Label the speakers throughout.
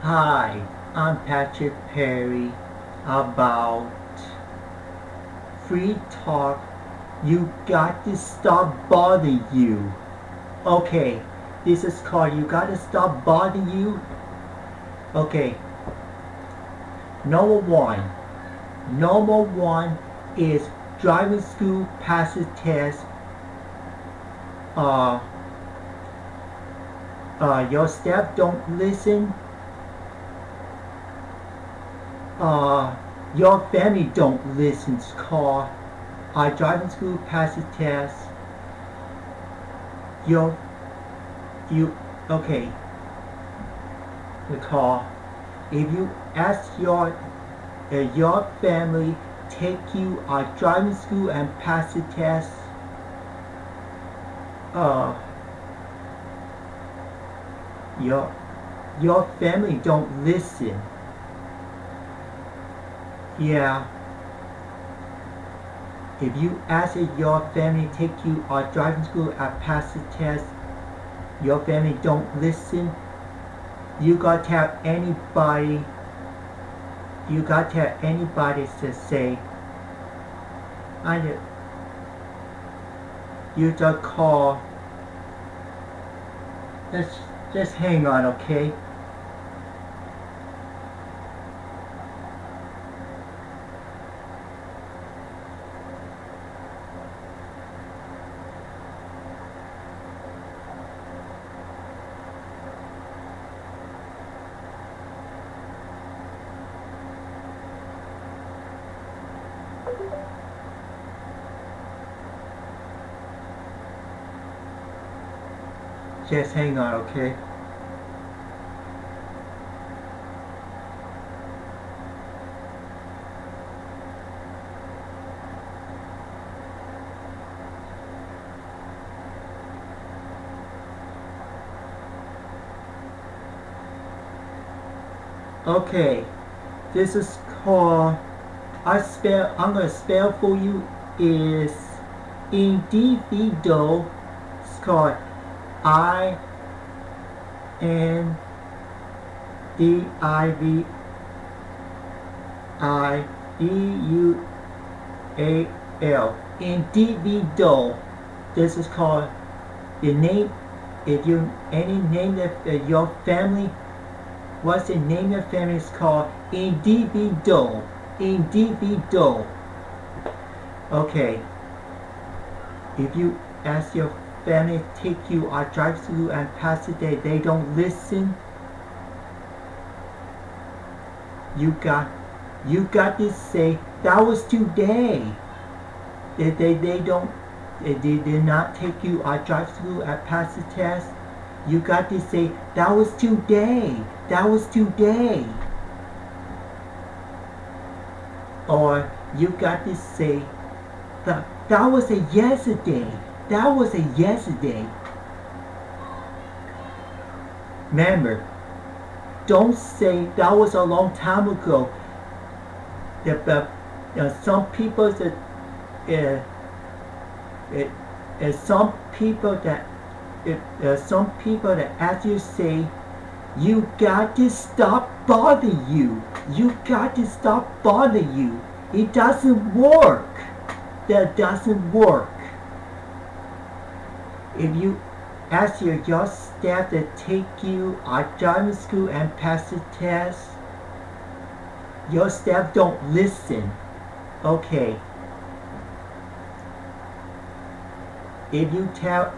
Speaker 1: Hi, I'm Patrick Perry about free talk. You got to stop bothering you. Okay, this is called You Gotta Stop Bothering You. Okay, number one. Number one is driving school passes test. Uh, your staff don't listen. Uh, your family don't listen. It's called driving school passes test. Your you okay. We call if you ask your family take you driving school and pass the test. Uh, your your family don't listen. Yeah. If you ask your family take you driving school and pass the test, your family don't listen. You got to have anybody. You got to have anybody to say. You just call. Just hang on, okay? Just hang on, okay? Okay, this is called. I'm gonna spell for you is individual. It's called individual. Individual. This is called the name. If you any name that your family, what's the name of the family is called individual. Individual. Okay. If you ask your family to take you drive through and pass the day, they don't listen. You got to say that was today. They don't they did not take you drive through and pass the test. You got to say that was today. That was today. Or you got to say that was a yesterday. That was a yesterday. Remember, don't say that was a long time ago. Some people that some people that as you say, you got to stop bothering you. You got to stop bothering you. It doesn't work. That doesn't work. If you ask your staff to take you driving school and pass the test, your staff don't listen. Okay. If you tell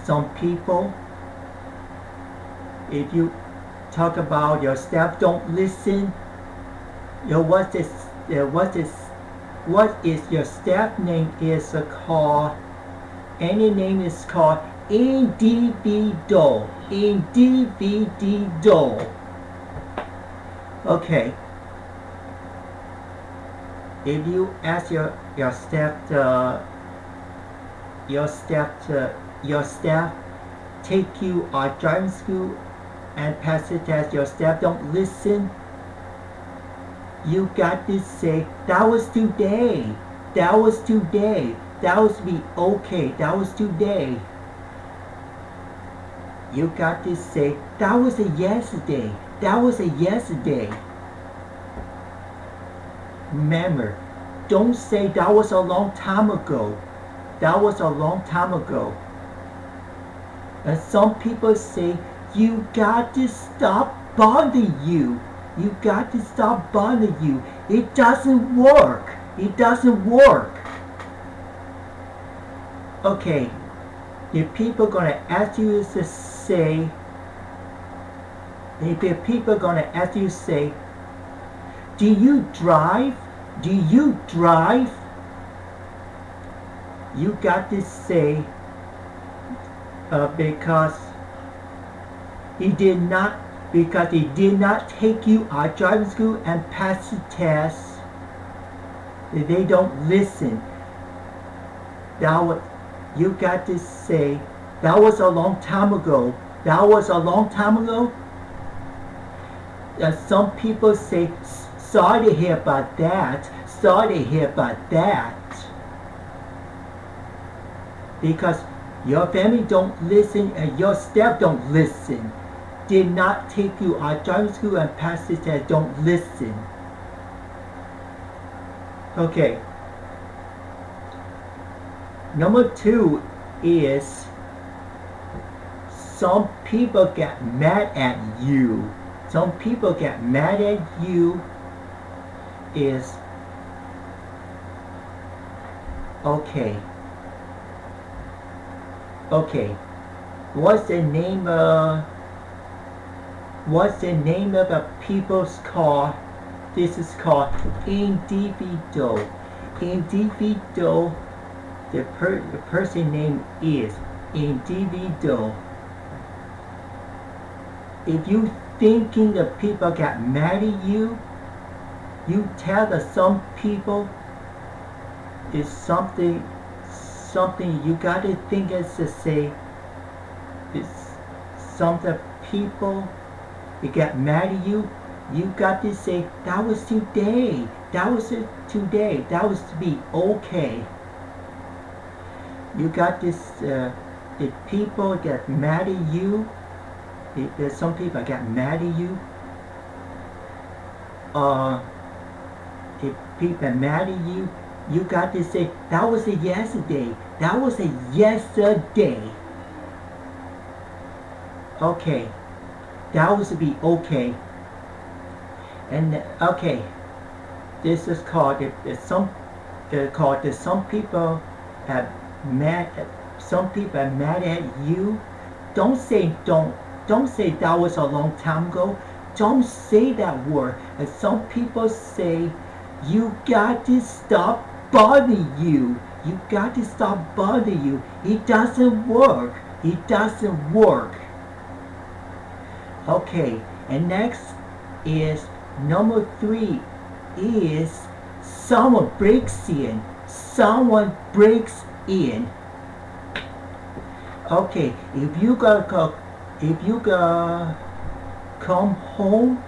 Speaker 1: some people, if you talk about your staff don't listen, what is your staff name is called? Any name is called individual. Individual. Okay. If you ask your staff take you driving school and pass the test, your staff don't listen, you got to say that was today. That was today. That was be okay. That was today. You got to say, that was a yesterday. That was a yesterday. Remember, don't say that was a long time ago. That was a long time ago. And some people say, you got to stop bothering you. You got to stop bothering you. It doesn't work. It doesn't work. Okay, if people gonna ask you to say, if people gonna ask you to say, do you drive? Do you drive? You got to say, because he did not take you out of driving school and pass the test. They don't listen. You got to say, that was a long time ago. That was a long time ago. Some people say, sorry to hear about that. Sorry to hear about that. Because your family don't listen and your staff don't listen. Did not take you out of driving school and pass the test. Don't listen. Okay. Number 2 is some people get mad at you. Some people get mad at you is okay. Okay. What's the name of a people's car? This is called individual. Individual. The person name is individual. If you thinking the people got mad at you, you tell that some people is something you gotta think as to say it's some people they got mad at you. You got to say that was today. That was today. That was to be okay. You got this. If people get mad at you, if some people get mad at you. If people are mad at you, you got to say that was a yesterday. That was a yesterday. Okay, that was to be okay. And okay, this is called some people have mad. Some people are mad at you. Don't say that was a long time ago. Don't say that word. And some people say you got to stop bothering you. You got to stop bothering you. It doesn't work. It doesn't work. Okay, and next is number 3 is someone breaks in. Someone breaks in. Okay, if you come home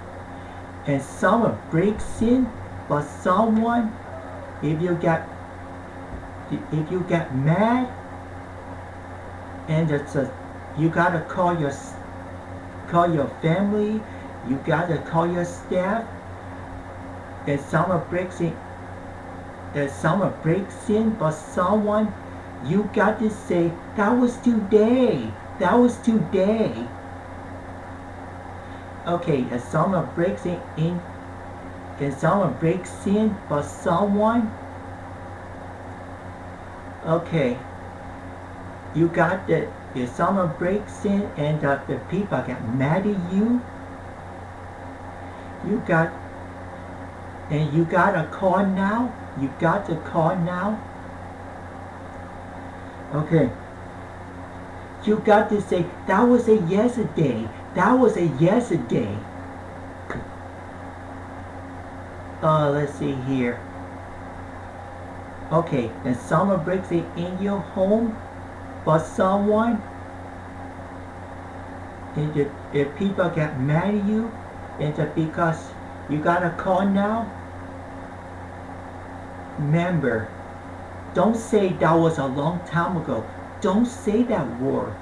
Speaker 1: and someone breaks in, but someone, if you get mad, and you gotta call your family, you gotta call your staff, and someone breaks in, but someone, you got to say that was today. That was today. Okay, if someone breaks in, but someone, okay, you got that. If someone breaks in and the people get mad at you, you got a call now. You got to call now. Okay. You got to say that was a yesterday. That was a yesterday. Let's see here. Okay, and someone breaks it in your home, but someone, if people get mad at you, it's because you got a call now. Remember, Don't say that was a long time ago. Don't say that word.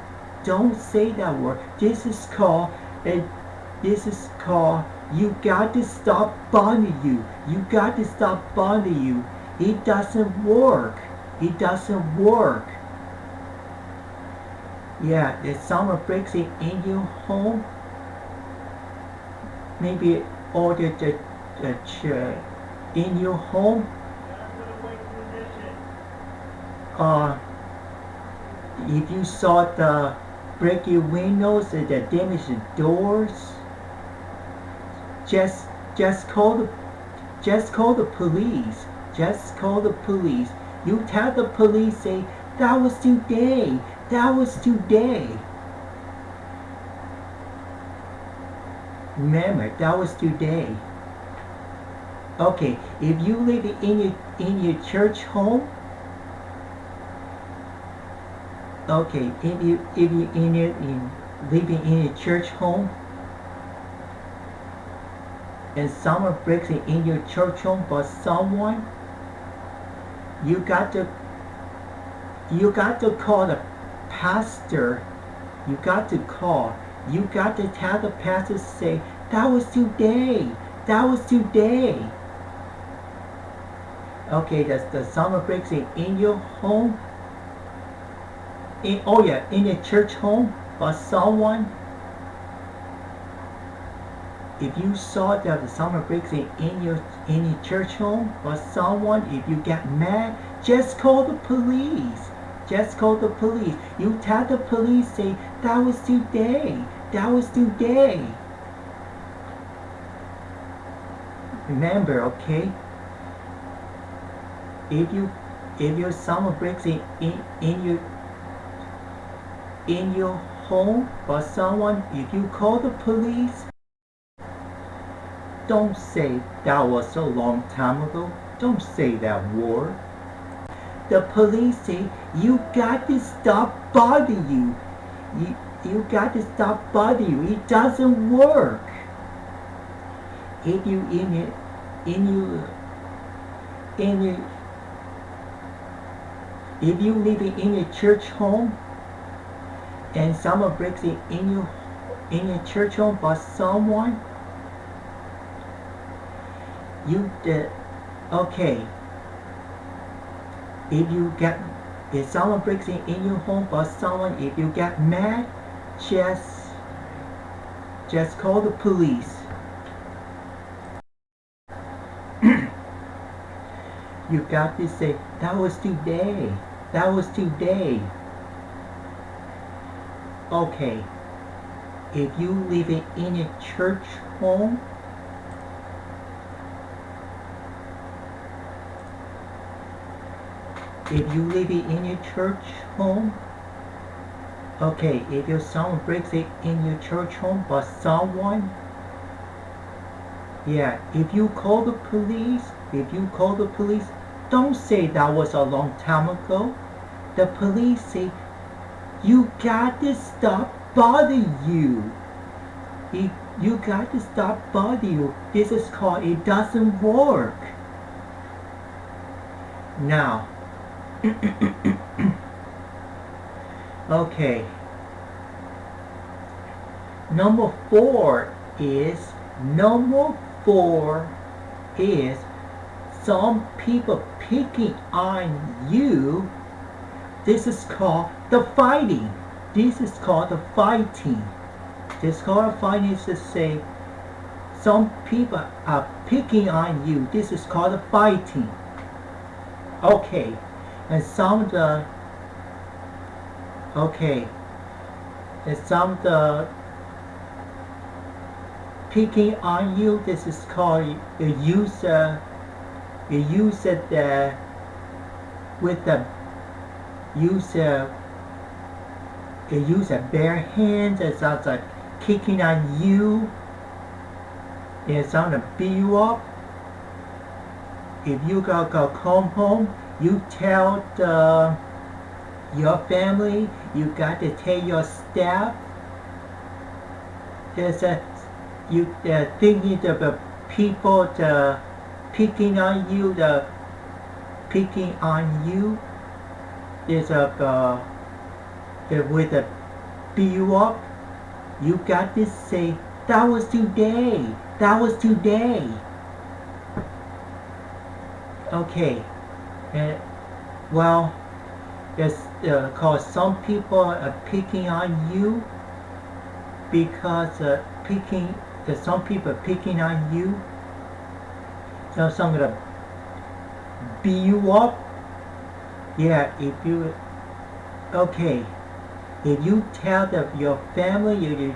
Speaker 1: Don't say that word. This is called you got to stop bothering you. You got to stop bothering you. It doesn't work. It doesn't work. Yeah, the summer breaks in your home. Maybe order the in your home. If you saw the break your windows and the damage the doors, just call the police. Just call the police. You tell the police, say that was today. That was today. Remember, that was today. Okay, if you live in your church home, okay, if you living in your church home, and someone breaks in your church home, but someone, you got to call the pastor. You got to tell the pastor, say that was today. That was today. Okay, the summer breaks in your home. In a church home, or someone. If you saw that the summer breaks in your church home, or someone, if you get mad, just call the police. Just call the police. You tell the police, say that was today. That was today. Remember, okay? If your summer breaks in your home, or someone, if you call the police, don't say that was a long time ago. Don't say that word. The police say you got to stop bothering you. You got to stop bothering you. It doesn't work. If you if you live in a church home, and someone breaks in your church home, but someone, okay. If someone breaks in your home, but someone, if you get mad, just call the police. You got to say that was today. That was today. Okay. If you live in a church home, if you live in your church home, okay, if your son breaks it in your church home, but someone, yeah, if you call the police, don't say that was a long time ago. The police say, you got to stop bothering you. You got to stop bothering you. This is called, it doesn't work. Now, okay. Number four is some people picking on you. This is called the fighting. This is called the fighting. This called fighting is to say some people are picking on you. This is called the fighting. Okay, and some of the picking on you. This is called you use it with the use bare hands. It sounds like kicking on you. It sounds to beat you up. If you go come home, you tell your family, you got to tell your staff. There's thinking of the people picking on you, picking on you, is with a beat you up, you got to say, that was today. That was today. Okay. And, well, because some people are picking on you because some people are picking on you. So some gonna beat you up. Yeah, if you tell your family, you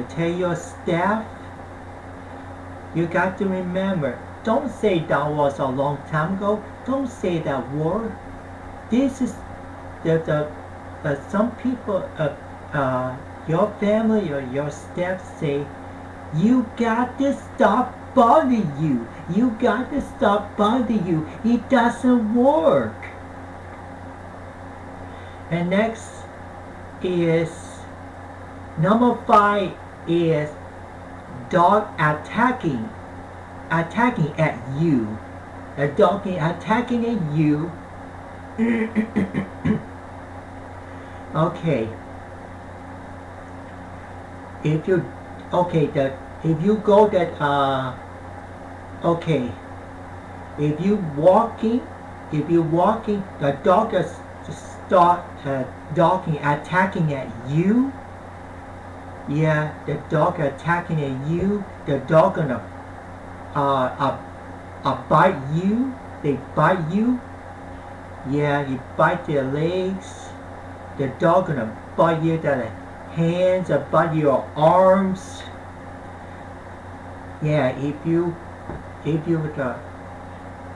Speaker 1: tell your staff, you got to remember, don't say that was a long time ago. Don't say that word. This is some people, your family or your staff say, you got to stop bothering you. You got to stop bothering you. It doesn't work. And next is number 5 is dog attacking at you. A dog attacking at you. Okay. If you go that if you walking, the dog is start attacking at you. Yeah, the dog attacking at you. The dog gonna bite you. They bite you. Yeah, you bite their legs. The dog gonna bite you the hands, or bite your arms. Yeah, if you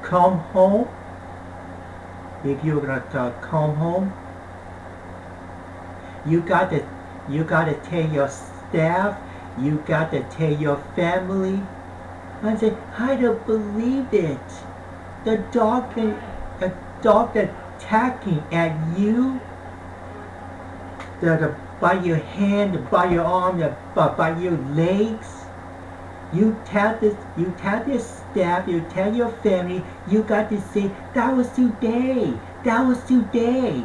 Speaker 1: come home, you gotta tell your staff, you gotta tell your family, and say, I don't believe it. The dog attacking at you. The bite your hand, bite your arm, bite your legs. You tell the staff, you tell your family, you got to say, that was today. That was today.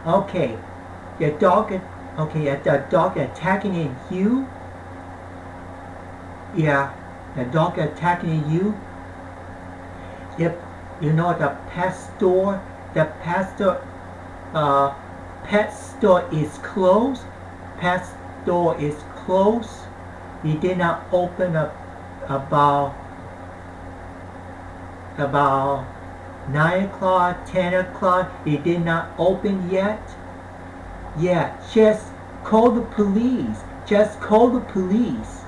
Speaker 1: Okay. The dog attacking at you. Yeah, the dog attacking at you. If you know the pet store is closed. Pet store is closed. We did not open up about 9 o'clock, 10 o'clock. It did not open yet. Yeah, just call the police. Just call the police.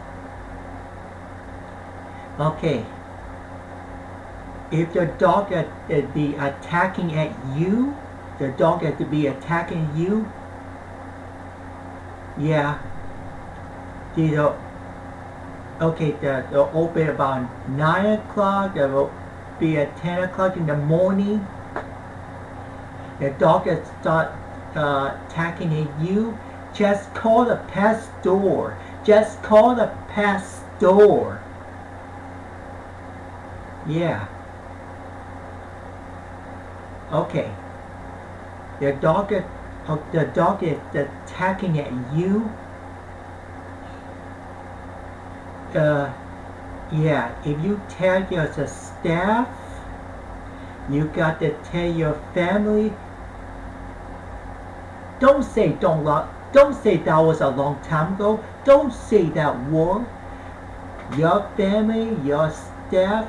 Speaker 1: Okay. If the dog be attacking at you, the dog has to be attacking you. Yeah. They'll open about 9 o'clock. They will be at 10 o'clock in the morning. The dog has start attacking at you. Just call the pet store. Just call the pet store. Yeah. Okay. The dog is attacking at you. Yeah, if you tell your staff, you got to tell your family. Don't say that was a long time ago. Don't say that word. Your family, your staff,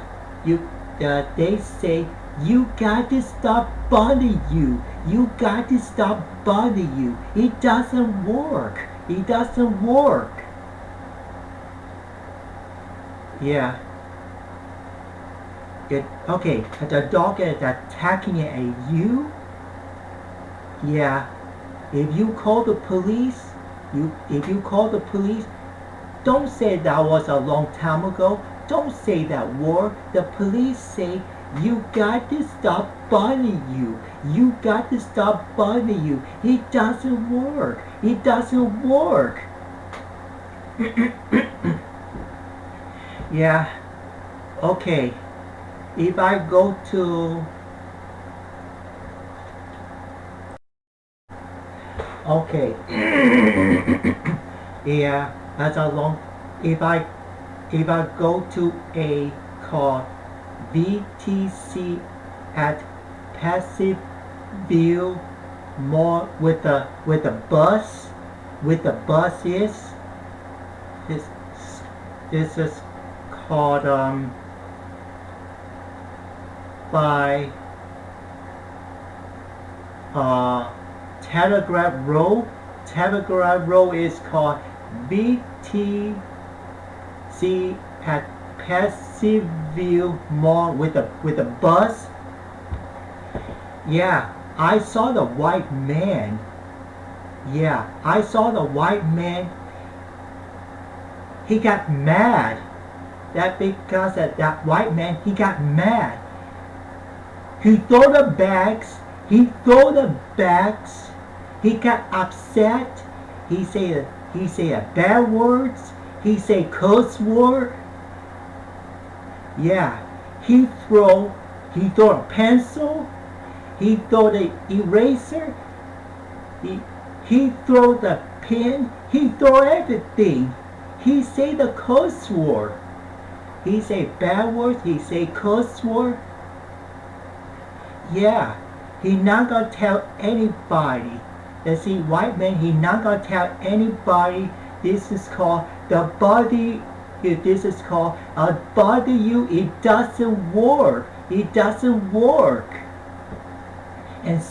Speaker 1: they say, you got to stop bothering you. You got to stop bothering you. It doesn't work. It doesn't work. Yeah. Okay, the dog is attacking at you. Yeah. If you call the police, don't say that was a long time ago. Don't say that word. The police say, you got to stop bothering you. You got to stop bothering you. It doesn't work. It doesn't work. Yeah. Okay. if I go to, okay, yeah, that's a long, if I go to a call VTC at Passiveville Mall with the bus, with the bus is this is called by Telegraph Road. Telegraph Road is called VTC at Passiveville Mall with a bus. Yeah, I saw the white man. Yeah, I saw the white man. He got mad. That because of that white man, he got mad. He threw the bags. He threw the bags. He got upset. He said bad words. He say curse word. Yeah, he throw a pencil. He throw the eraser. He throw the pen. He throw everything. He say the curse word. He say bad words. He say curse word. Yeah, he not gonna tell anybody. You see, white man, he not gonna tell anybody. This is called the body. This is called bother you. It doesn't work. It doesn't work. And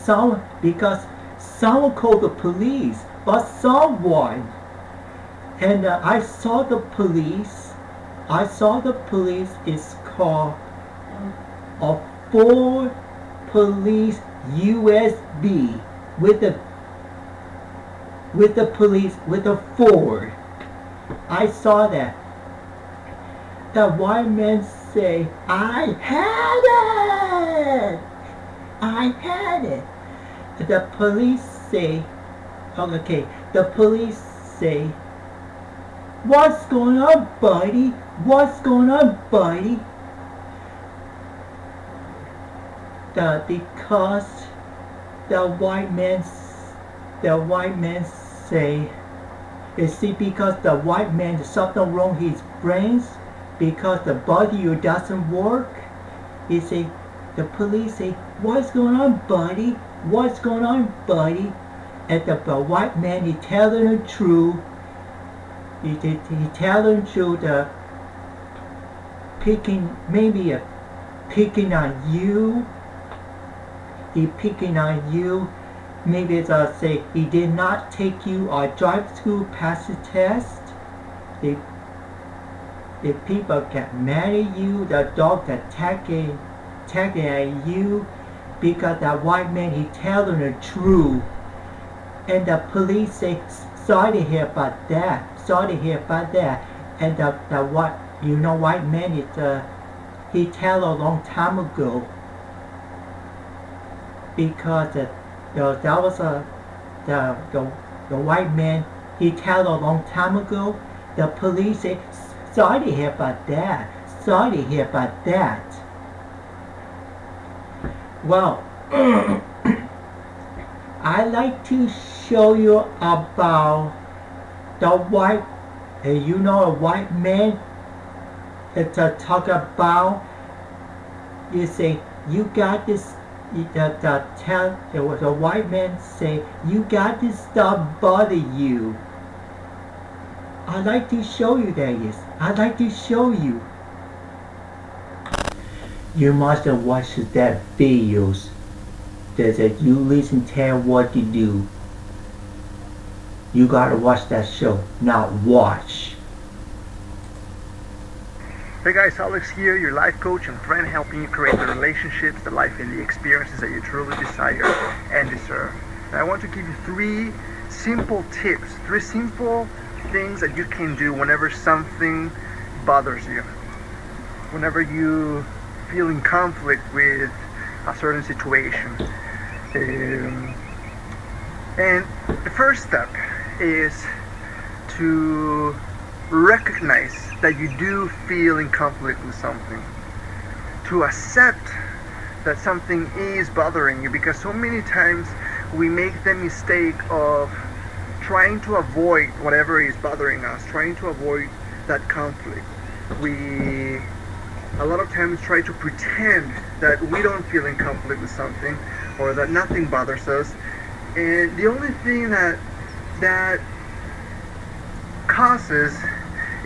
Speaker 1: because someone called the police, but someone. And I saw the police. I saw the police is called a Ford police USB with the police with a Ford. I saw that. The white man say, I had it! I had it. The police say, okay, the police say, what's going on, buddy? What's going on, buddy? Because the white man say, you see, because the white man something wrong his brains, because the body doesn't work. He say, the police say, what's going on, buddy? What's going on, buddy? And the white man, he telling the truth. He telling the truth. Picking on you. He picking on you. Maybe it's say he did not take you or drive school pass the test. The people get mad at you. The dog attacking at you because that white man he telling the truth. And the police say sorry to hear about that. Sorry to hear about that. And the white man is he tell a long time ago. Because that was the white man he tell a long time ago. The police say sorry to hear about that. Sorry to hear about that. Well, I like to show you about the white. A white man. It's talk about. You say you got this. The white man say, you got this stuff bother you. I'd like to show you that is. I'd like to show you. You must have watched that videos that you listen tell what to do. You gotta watch that show, not watch.
Speaker 2: Hey guys, Alex here, your life coach and friend, helping you create the relationships, the life and the experiences that you truly desire and deserve. And I want to give you 3 simple tips, 3 simple things that you can do whenever something bothers you. Whenever you feel in conflict with a certain situation. And the first step is to recognize that you do feel in conflict with something. to accept that something is bothering you, because so many times we make the mistake of trying to avoid whatever is bothering us, trying to avoid that conflict. We a lot of times try to pretend that we don't feel in conflict with something, or that nothing bothers us, and the only thing that causes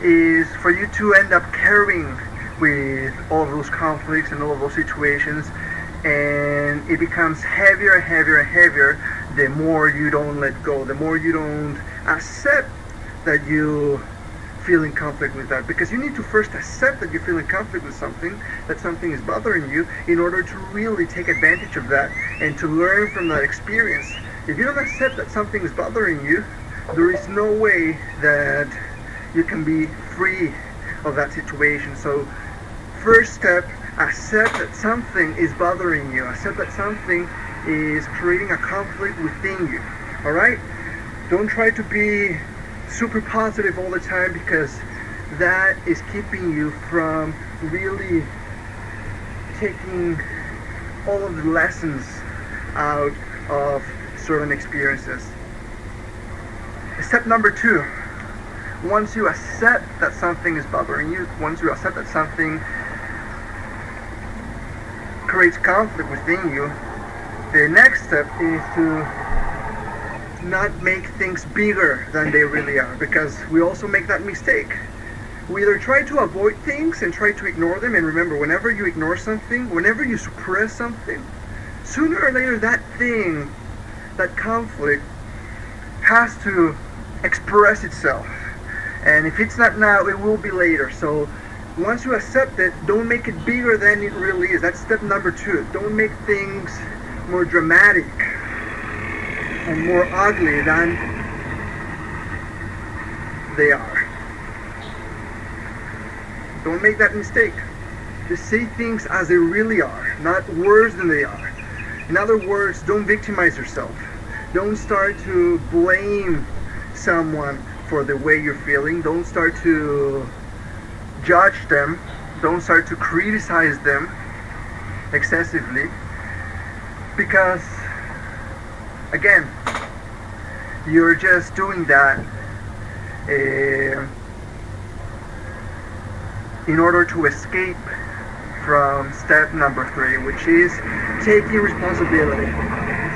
Speaker 2: is for you to end up carrying with all of those conflicts and all of those situations, and it becomes heavier and heavier and heavier the more you don't let go, the more you don't accept that you feel in conflict with that. Because you need to first accept that you feel in conflict with something, that something is bothering you, in order to really take advantage of that and to learn from that experience. If you don't accept that something is bothering you, there is no way that you can be free of that situation. So first step, accept that something is bothering you. Accept that something is creating a conflict within you. Alright? Don't try to be super positive all the time, because that is keeping you from really taking all of the lessons out of certain experiences. Step number 2. Once you accept that something is bothering you, once you accept that something creates conflict within you, the next step is to not make things bigger than they really are, because we also make that mistake. We either try to avoid things and try to ignore them, and remember, whenever you ignore something, whenever you suppress something, sooner or later that thing, that conflict, has to express itself. And if it's not now, it will be later. So once you accept it, don't make it bigger than it really is. That's step number 2. Don't make things more dramatic and more ugly than they are. Don't make that mistake. Just say things as they really are, not worse than they are. In other words, don't victimize yourself. Don't start to blame someone for the way you're feeling. Don't start to judge them. Don't start to criticize them excessively, because again, you're just doing that in order to escape from step number 3, which is taking responsibility.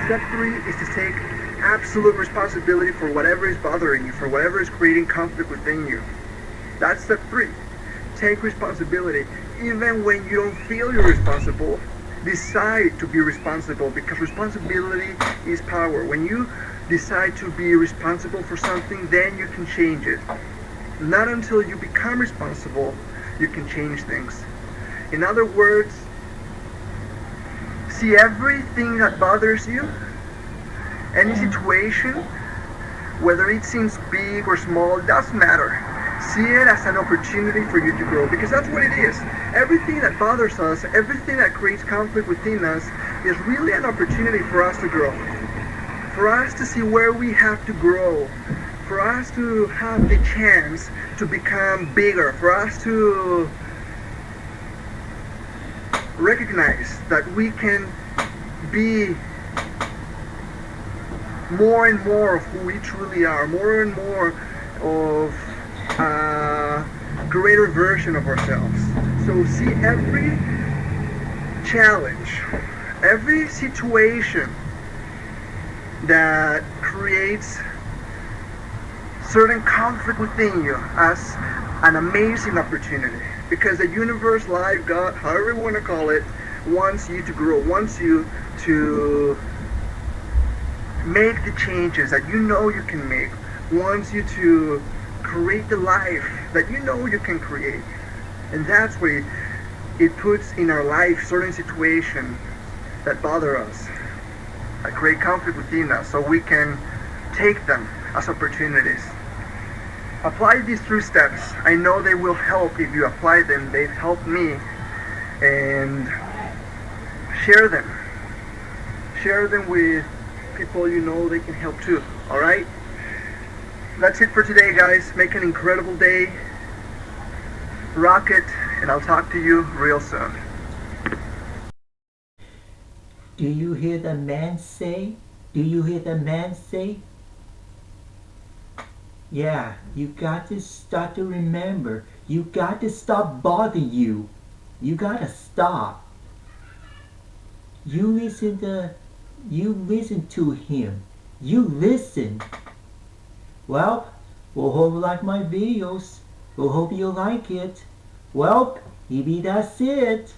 Speaker 2: Step 3 is to take absolute responsibility for whatever is bothering you, for whatever is creating conflict within you. That's step 3. Take responsibility. Even when you don't feel you're responsible, decide to be responsible, because responsibility is power. When you decide to be responsible for something, then you can change it. Not until you become responsible, you can change things. In other words, see everything that bothers you, any situation, whether it seems big or small, doesn't matter. See it as an opportunity for you to grow, because that's what it is. Everything that bothers us, everything that creates conflict within us, is really an opportunity for us to grow. For us to see where we have to grow. For us to have the chance to become bigger. For us to recognize that we can be more and more of who we truly are, more and more of a greater version of ourselves. So see every challenge, every situation that creates certain conflict within you as an amazing opportunity, because the universe, life, God, however you want to call it, wants you to grow, wants you to make the changes that you know you can make, wants you to create the life that you know you can create. And that's why it puts in our life certain situations that bother us, that create conflict within us, so we can take them as opportunities. Apply these 3 steps. I know they will help if you apply them. They've helped me. And share them. Share them with people you know they can help too. Alright? That's it for today, guys. Make an incredible day. Rock it, and I'll talk to you real soon.
Speaker 1: Do you hear the man say? Do you hear the man say? Yeah, you got to start to remember. You got to stop bothering you. You gotta stop. You listen to him. You listen. Well, we'll hope you like my videos. We'll hope you like it. Well, maybe that's it.